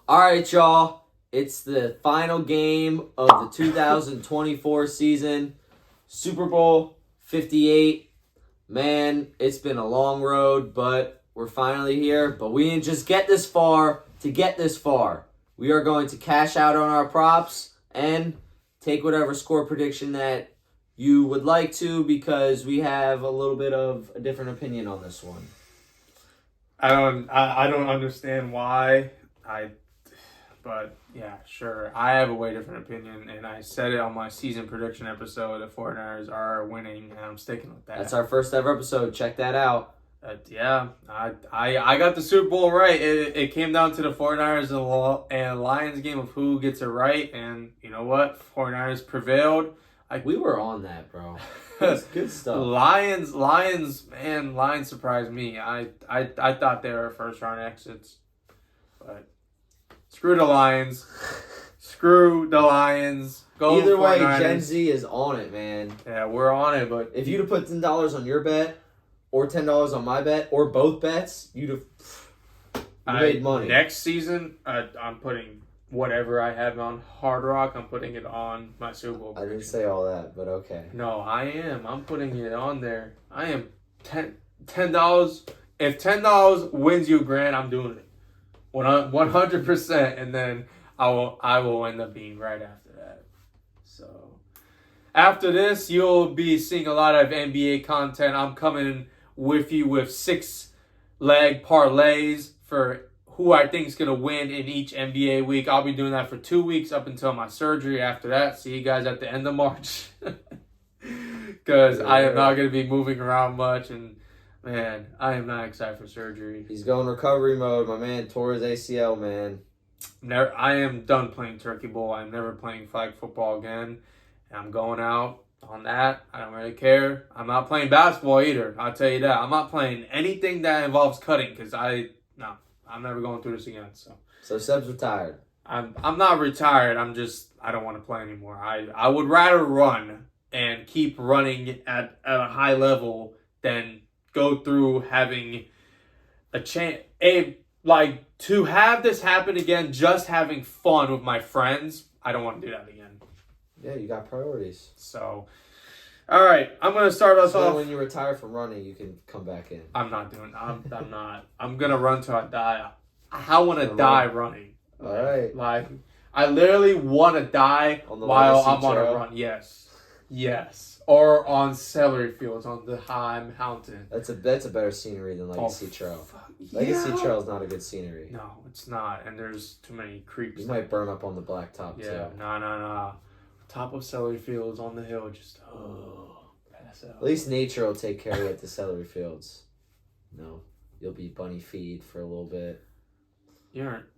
All right, y'all. It's the final game of the 2024 season. Super Bowl 58. Man, it's been a long road, but we're finally here. But we didn't just get this far to get this far. We are going to cash out on our props and take whatever score prediction that you would like to, because we have a little bit of a different opinion on this one. I don't understand why. But yeah, sure. I have a way different opinion, and I said it on my season prediction episode. The 49ers are winning, and I'm sticking with that. That's our first ever episode. Check that out. Yeah, I got the Super Bowl right. It came down to the 49ers and Lions game of who gets it right, and you know what? 49ers prevailed. We were on that, bro. That's good stuff. Lions surprised me. I thought they were first round exits, but screw the Lions. Screw the Lions. Go Either way, 49ers. Gen Z is on it, man. Yeah, we're on it, but if you'd have put $10 on your bet, or $10 on my bet, or both bets, you'd have made money. Next season, I'm putting whatever I have on Hard Rock, I'm putting it on my Super Bowl. I didn't say all that, but okay. No, I am. I'm putting it on there. I am $10. If $10 wins you $1,000, I'm doing it. 100%, and then I will end up being right after that. So after this, you'll be seeing a lot of NBA content. I'm coming with you with 6-leg parlays for who I think is going to win in each NBA week. I'll be doing that for 2 weeks up until my surgery. After that, see you guys at the end of March. Because I am not going to be moving around much, and man, I am not excited for surgery. He's going recovery mode. My man tore his ACL, man. I am done playing Turkey Bowl. I'm never playing flag football again. I'm going out on that. I don't really care. I'm not playing basketball either. I'll tell you that. I'm not playing anything that involves cutting because I'm never going through this again. So Seb's retired. I'm not retired. I don't want to play anymore. I would rather run and keep running at a high level than go through having a chance. To have this happen again, just having fun with my friends, I don't want to do that again. Yeah, you got priorities. So, all right, I'm going to start us off. When you retire from running, you can come back in. I'm not doing I'm not. I'm going to run till I die. I want to die running. All right. Like, I literally want to die while I'm on a run. Yes. Or on celery fields on the high mountain. That's a better scenery than Legacy Trail. Legacy Trail is not a good scenery. No, it's not. And there's too many creeps. You might burn up on the blacktop too. Yeah, no. Top of celery fields on the hill, just pass out. At least nature will take care of you at the celery fields. No, you'll be bunny feed for a little bit.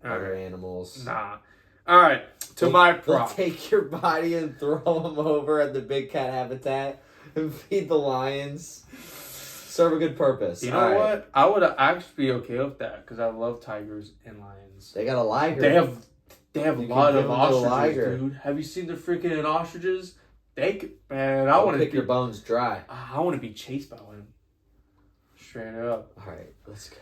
Other animals. Nah. All right, my prop. They'll take your body and throw them over at the big cat habitat and feed the lions. Serve a good purpose. You know what? I would actually be okay with that because I love tigers and lions. They got a liger. They have a lot of ostriches, dude. Have you seen the freaking ostriches? I want to pick your bones dry. I want to be chased by one. Straight up. All right, let's go.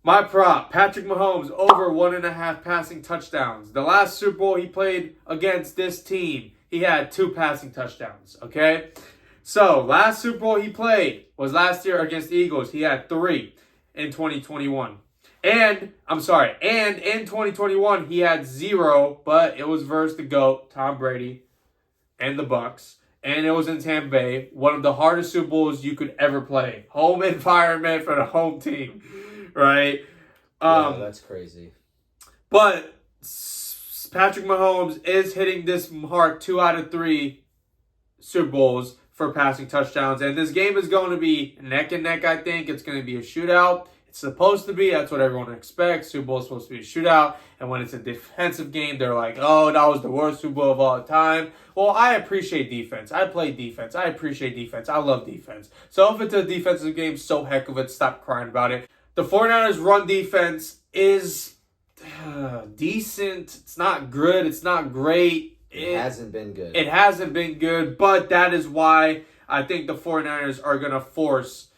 My prop, Patrick Mahomes, over 1.5 passing touchdowns. The last Super Bowl he played against this team, he had 2 passing touchdowns, okay? So, last Super Bowl he played was last year against the Eagles. He had 3 in 2021. And in 2021, he had 0, but it was versus the GOAT, Tom Brady, and the Bucks. And it was in Tampa Bay, one of the hardest Super Bowls you could ever play. Home environment for the home team. Right? Yeah, that's crazy. But Patrick Mahomes is hitting this mark 2 out of 3 Super Bowls for passing touchdowns. And this game is going to be neck and neck, I think. It's going to be a shootout. It's supposed to be. That's what everyone expects. Super Bowl is supposed to be a shootout. And when it's a defensive game, they're like, oh, that was the worst Super Bowl of all time. Well, I appreciate defense. I play defense. I appreciate defense. I love defense. So if it's a defensive game, so heck of it. Stop crying about it. The 49ers run defense is decent. It's not good. It's not great. It hasn't been good. It hasn't been good, but that is why I think the 49ers are going to force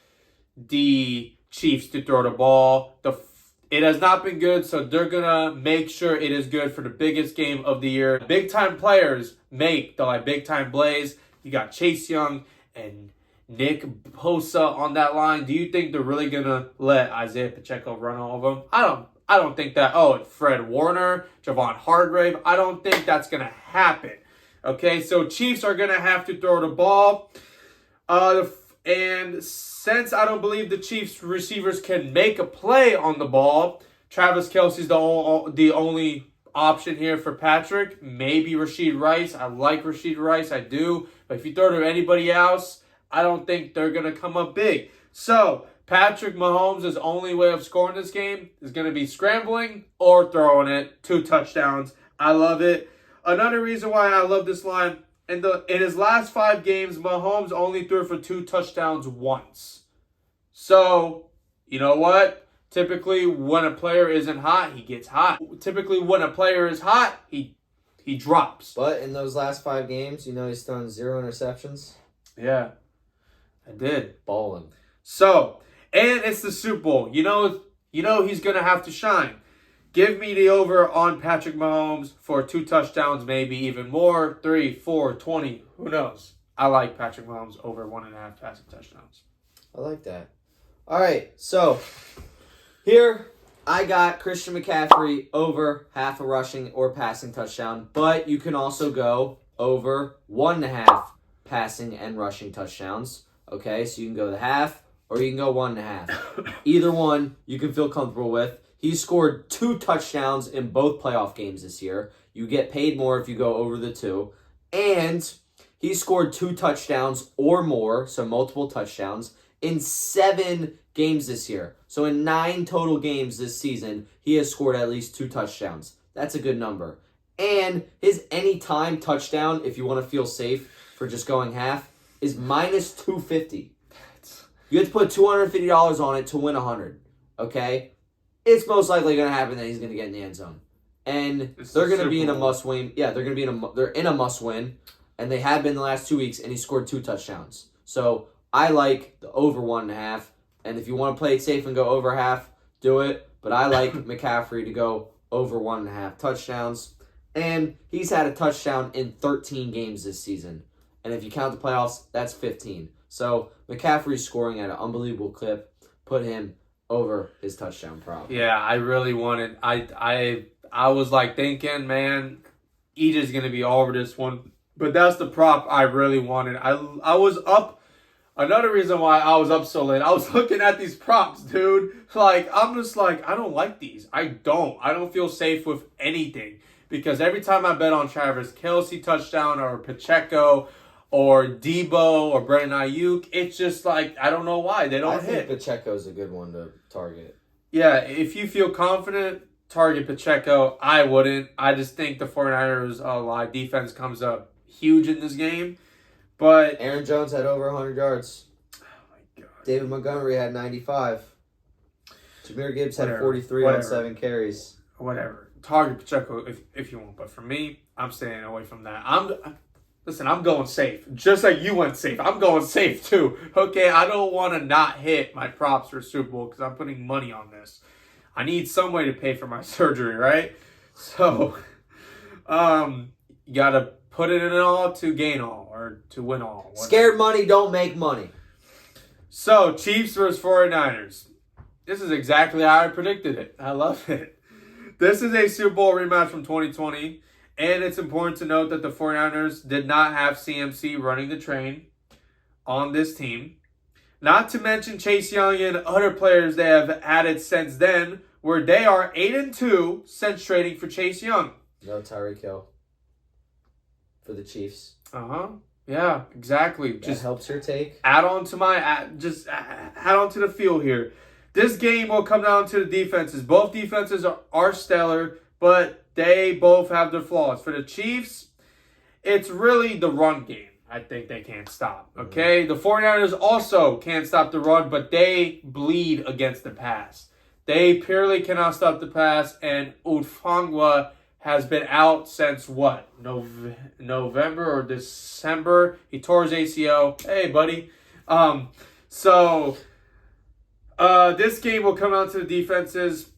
the Chiefs to throw the ball. It has not been good, so they're going to make sure it is good for the biggest game of the year. Big-time players make the big-time plays. You got Chase Young and Nick Bosa on that line. Do you think they're really going to let Isaiah Pacheco run all of them? I don't think that. Oh, and Fred Warner, Javon Hargrave. I don't think that's going to happen. Okay, so Chiefs are going to have to throw the ball. And since I don't believe the Chiefs receivers can make a play on the ball, Travis Kelce's the only option here for Patrick. Maybe Rashid Rice. I like Rashid Rice. I do. But if you throw to anybody else, I don't think they're going to come up big. So Patrick Mahomes' only way of scoring this game is going to be scrambling or throwing it. 2 touchdowns. I love it. Another reason why I love this line, in his last 5 games, Mahomes only threw for 2 touchdowns once. So, you know what? Typically, when a player isn't hot, he gets hot. Typically, when a player is hot, he drops. But in those last 5 games, he's thrown 0 interceptions. Yeah, I did. Balling. So, and it's the Super Bowl. You know he's going to have to shine. Give me the over on Patrick Mahomes for 2 touchdowns, maybe even more. 3, 4, 20. Who knows? I like Patrick Mahomes over 1.5 passing touchdowns. I like that. All right, so here I got Christian McCaffrey over half a rushing or passing touchdown, but you can also go over 1.5 passing and rushing touchdowns. Okay, so you can go the half or you can go 1.5. Either one you can feel comfortable with. He scored 2 touchdowns in both playoff games this year. You get paid more if you go over the 2. And he scored 2 touchdowns or more, so multiple touchdowns, in 7 games this year. So in 9 total games this season, he has scored at least 2 touchdowns. That's a good number. And his anytime touchdown, if you want to feel safe for just going half, is minus 250. You have to put $250 on it to win 100. Okay? It's most likely going to happen that he's going to get in the end zone. And they're going to be in a must-win. Yeah, they're going to be they're in a must-win. And they have been the last 2 weeks, and he scored 2 touchdowns. So I like the over 1.5. And if you want to play it safe and go over half, do it. But I like McCaffrey to go over 1.5 touchdowns. And he's had a touchdown in 13 games this season. And if you count the playoffs, that's 15. So McCaffrey's scoring at an unbelievable clip. Put him over his touchdown prop. Yeah, I really wanted. I was thinking, man, EJ's gonna be all over this one. But that's the prop I really wanted. I was up. Another reason why I was up so late, I was looking at these props, dude. I'm just I don't like these. I don't feel safe with anything. Because every time I bet on Travis Kelce touchdown or Pacheco or Debo or Brandon Ayuk, it's just I don't know why. They don't hit. I think Pacheco's a good one to target. Yeah, if you feel confident, target Pacheco. I wouldn't. I just think the 49ers defense comes up huge in this game. But Aaron Jones had over 100 yards. Oh, my God. David Montgomery had 95. Jahmyr Gibbs had 43 on 7 carries. Whatever. Target Pacheco if you want. But for me, I'm staying away from that. I'm going safe. Just like you went safe. I'm going safe too. Okay, I don't want to not hit my props for Super Bowl because I'm putting money on this. I need some way to pay for my surgery, right? So, you got to put it in all to gain all or to win all. Whatever. Scared money don't make money. So, Chiefs versus 49ers. This is exactly how I predicted it. I love it. This is a Super Bowl rematch from 2020. And it's important to note that the 49ers did not have CMC running the train on this team. Not to mention Chase Young and other players they have added since then, where they are 8-2 since trading for Chase Young. No Tyreek Hill for the Chiefs. Yeah, exactly. That just helps your take. Add on to the field here. This game will come down to the defenses. Both defenses are stellar, but they both have their flaws. For the Chiefs, it's really the run game. I think they can't stop. Okay? The 49ers also can't stop the run, but they bleed against the pass. They purely cannot stop the pass, and Ufangwa has been out since what? November or December? He tore his ACL. Hey, buddy. This game will come down to the defenses.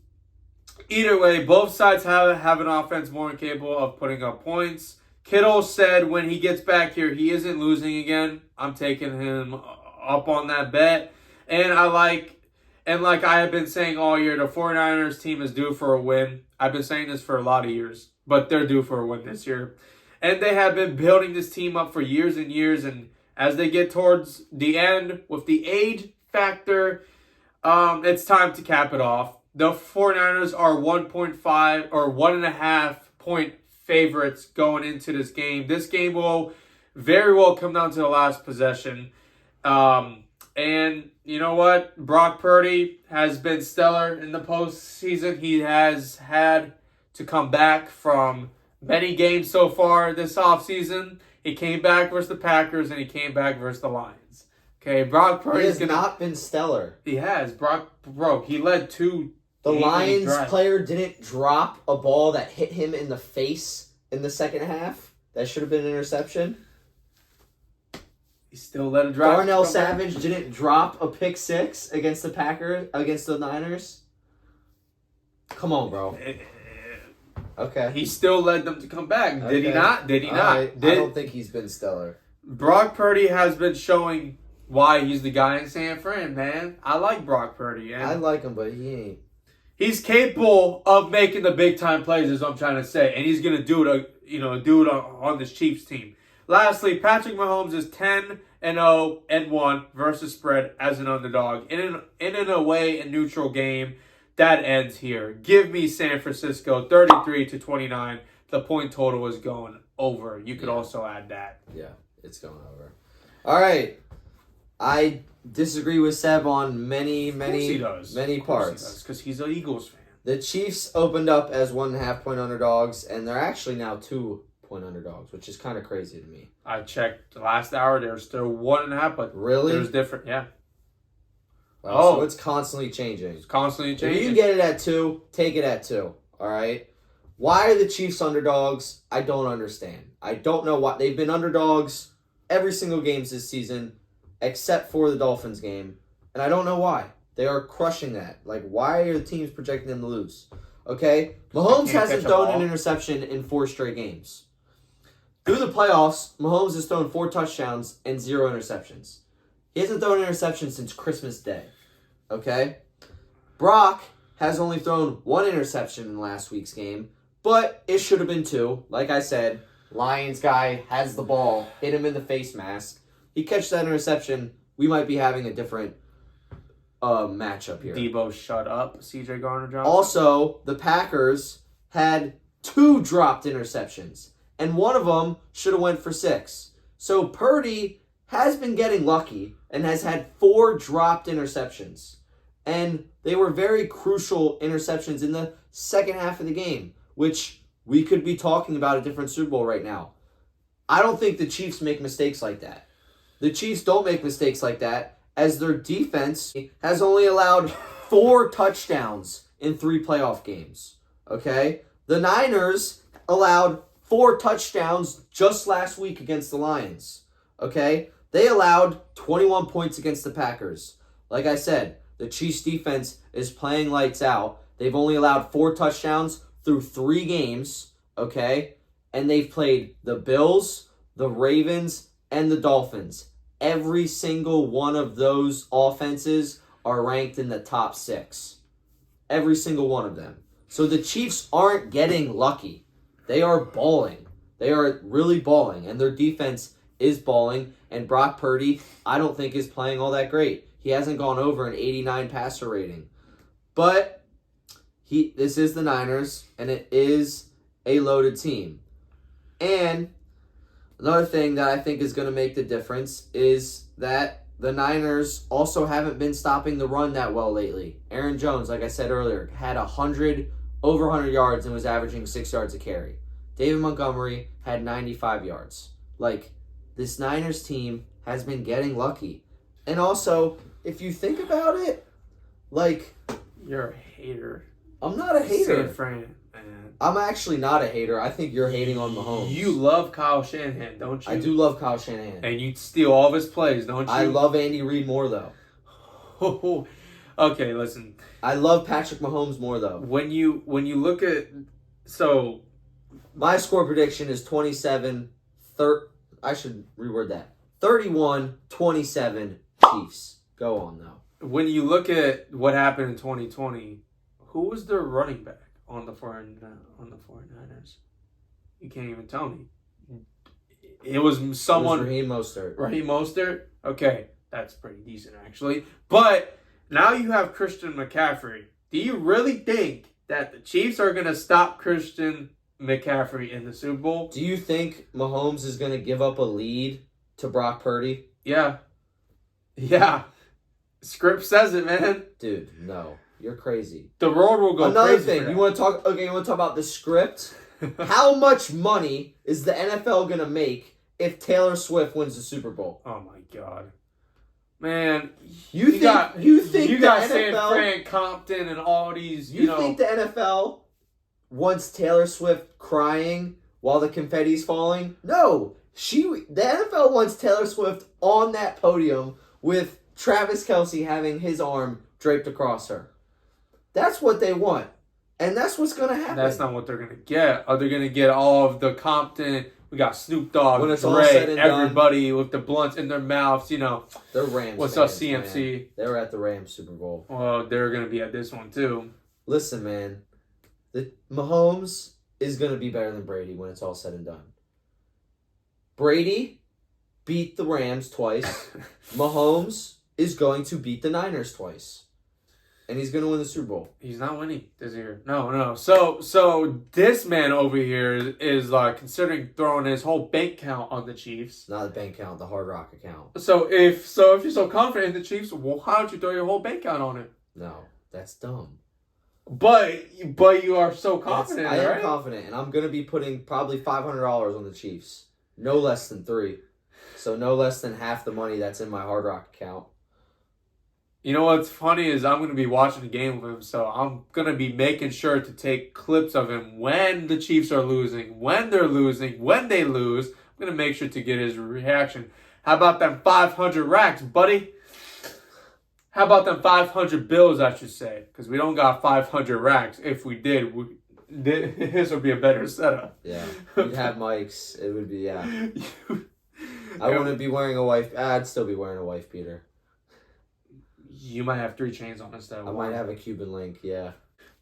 Either way, both sides have an offense more capable of putting up points. Kittle said when he gets back here, he isn't losing again. I'm taking him up on that bet. And like I have been saying all year, the 49ers team is due for a win. I've been saying this for a lot of years, but they're due for a win this year. And they have been building this team up for years and years. And as they get towards the end with the age factor, it's time to cap it off. The 49ers are 1.5 or 1.5 point favorites going into this game. This game will very well come down to the last possession. And you know what? Brock Purdy has been stellar in the postseason. He has had to come back from many games so far this offseason. He came back versus the Packers and he came back versus the Lions. Okay, Brock Purdy has not been stellar. He has. He led 2. The Lions player didn't drop a ball that hit him in the face in the second half. That should have been an interception. He still let it drop. Darnell Savage didn't drop a pick 6 against the Niners. Come on, bro. Okay. He still led them to come back. Did he not? Did he not? I don't think he's been stellar. Brock Purdy has been showing why he's the guy in San Fran, man. I like Brock Purdy. I like him, but he ain't. He's capable of making the big time plays, is what I'm trying to say, and he's gonna do it on this Chiefs team. Lastly, Patrick Mahomes is 10-0-1 versus spread as an underdog in an away and neutral game. That ends here. Give me San Francisco 33-29. The point total is going over. You could also add that. Yeah, it's going over. All right, I disagree with Seb on many parts. Because he's an Eagles fan. The Chiefs opened up as 1.5 point underdogs, and they're actually now 2 point underdogs, which is kind of crazy to me. I checked the last hour; they're still 1.5, but really, there's different. Yeah. Wow, so it's constantly changing. It's constantly changing. If you can get it at 2, take it at 2. All right. Why are the Chiefs underdogs? I don't understand. I don't know why. They've been underdogs every single game this season, except for the Dolphins game, and I don't know why. They are crushing that. Like, why are the teams projecting them to lose? Okay? Mahomes hasn't thrown an interception in 4 straight games. Through the playoffs, Mahomes has thrown 4 touchdowns and 0 interceptions. He hasn't thrown an interception since Christmas Day. Okay? Brock has only thrown 1 interception in last week's game, but it should have been 2. Like I said, Lions guy has the ball, hit him in the face mask. He catches that interception, we might be having a different matchup here. Debo, shut up, CJ Garner-Johnson. Also, the Packers had 2 dropped interceptions, and one of them should have went for 6. So Purdy has been getting lucky and has had 4 dropped interceptions. And they were very crucial interceptions in the second half of the game, which we could be talking about a different Super Bowl right now. I don't think the Chiefs make mistakes like that. The Chiefs don't make mistakes like that, as their defense has only allowed 4 touchdowns in 3 playoff games. Okay? The Niners allowed 4 touchdowns just last week against the Lions. Okay? They allowed 21 points against the Packers. Like I said, the Chiefs defense is playing lights out. They've only allowed 4 touchdowns through 3 games. Okay? And they've played the Bills, the Ravens, and the Dolphins. Every single one of those offenses are ranked in the top 6. Every single one of them. So the Chiefs aren't getting lucky. They are balling. They are really balling. And their defense is balling. And Brock Purdy, I don't think, is playing all that great. He hasn't gone over an 89 passer rating. But this is the Niners, and it is a loaded team. And another thing that I think is going to make the difference is that the Niners also haven't been stopping the run that well lately. Aaron Jones, like I said earlier, had over 100 yards and was averaging 6 yards a carry. David Montgomery had 95 yards. Like, this Niners team has been getting lucky. And also, if you think about it, like... You're a hater. I'm not a hater. San Fran, man. I'm actually not a hater. I think you're hating on Mahomes. You love Kyle Shanahan, don't you? I do love Kyle Shanahan. And you steal all of his plays, don't you? I love Andy Reid more, though. Okay, listen. I love Patrick Mahomes more though. When you look at My score prediction is 27. I should reword that. 31-27 Chiefs. Go on though. when you look at what happened in 2020, who was their running back on the 49ers? You can't even tell me. It was someone. Raheem Mostert. Raheem Mostert? Okay, that's pretty decent actually. But now you have Christian McCaffrey. Do you really think that the Chiefs are going to stop Christian McCaffrey in the Super Bowl? Do you think Mahomes is going to give up a lead to Brock Purdy? Yeah. Yeah. Script says it, man. Dude, no. You're crazy. The road will go Another crazy. thing, you want to talk about the script? How much money is the NFL going to make if Taylor Swift wins the Super Bowl? Oh my god. Man, You think got the San NFL, Fran, Compton, and all these. You think the NFL wants Taylor Swift crying while the confetti's falling? No, the NFL wants Taylor Swift on that podium with Travis Kelce having his arm draped across her. That's what they want, and that's what's gonna happen. That's not what they're gonna get. Are they gonna get all of the Compton? We got Snoop Dogg, when it's all said Dre, and everybody with the blunts in their mouths. You know, they're Rams. What's fans, up, CMC? Man. They were at the Rams Super Bowl. Well, they're gonna be at this one too. Listen, man, the Mahomes is gonna be better than Brady when it's all said and done. Brady beat the Rams twice. Mahomes is going to beat the Niners twice. And he's going to win the Super Bowl. He's not winning this year. No. So this man over here is considering throwing his whole bank account on the Chiefs. Not the bank account, the Hard Rock account. So if you're so confident in the Chiefs, well, how don't you throw your whole bank account on it? No, that's dumb. But you are so confident. I am confident, and I'm going to be putting probably $500 on the Chiefs. No less than 3. So no less than half the money that's in my Hard Rock account. You know what's funny is I'm going to be watching the game with him, so I'm going to be making sure to take clips of him when the Chiefs are losing, when they're losing, when they lose. I'm going to make sure to get his reaction. How about them 500 racks, buddy? How about them 500 bills, I should say? Because we don't got 500 racks. If we did, this would be a better setup. Yeah, we'd have mics. It would be, yeah. I wouldn't be wearing a wife. I'd still be wearing a wife beater. You might have 3 chains on instead of I one. might have a Cuban link, yeah.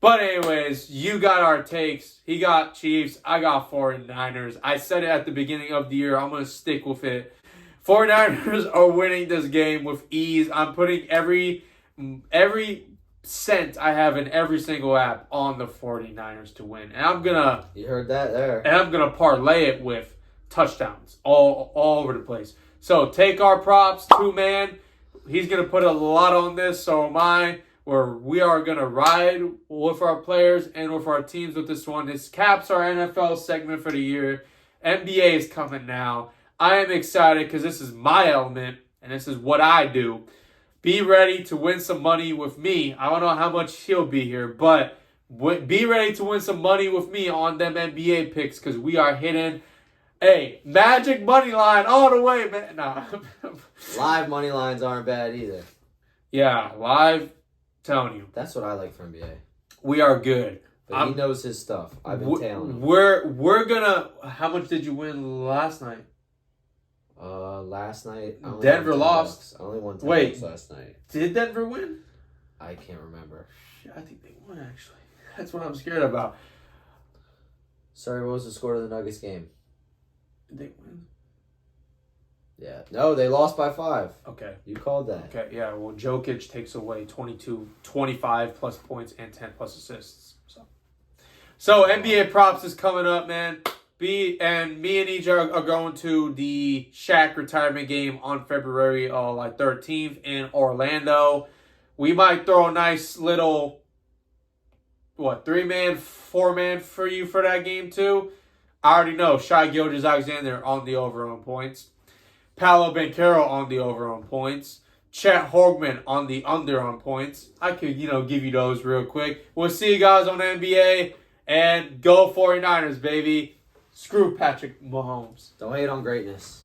But anyways, you got our takes. He got Chiefs. I got 49ers. I said it at the beginning of the year. I'm going to stick with it. 49ers are winning this game with ease. I'm putting every cent I have in every single app on the 49ers to win. And I'm going to... You heard that there. And I'm going to parlay it with touchdowns all over the place. So take our props, 2-man. He's going to put a lot on this, so am I, where we are going to ride with our players and with our teams with this one. This caps our NFL segment for the year. NBA is coming now. I am excited because this is my element, and this is what I do. Be ready to win some money with me. I don't know how much he'll be here, but be ready to win some money with me on them NBA picks because we are hitting... Hey, magic money line all the way, man. Nah. Live money lines aren't bad either. Yeah, live, telling you. That's what I like from NBA. We are good. But he knows his stuff. I've been tailing him. We're gonna... How much did you win last night? Last night... Denver lost. I only won 10 Wait, last night. Did Denver win? I can't remember. Shit, I think they won, actually. That's what I'm scared about. Sorry, what was the score of the Nuggets game? Did they win? Yeah. No, they lost by 5. Okay. You called that. Okay, yeah. Well, Jokic takes away 25 plus points and 10 plus assists. So NBA props is coming up, man. Me and EJ are going to the Shaq retirement game on February 13th in Orlando. We might throw a nice little 3-man, 4-man for you for that game too. I already know Shai Gilgeous-Alexander on the over on points. Paolo Banchero on the over on points. Chet Holmgren on the under on points. I could, give you those real quick. We'll see you guys on the NBA. And go 49ers, baby. Screw Patrick Mahomes. Don't hate on greatness.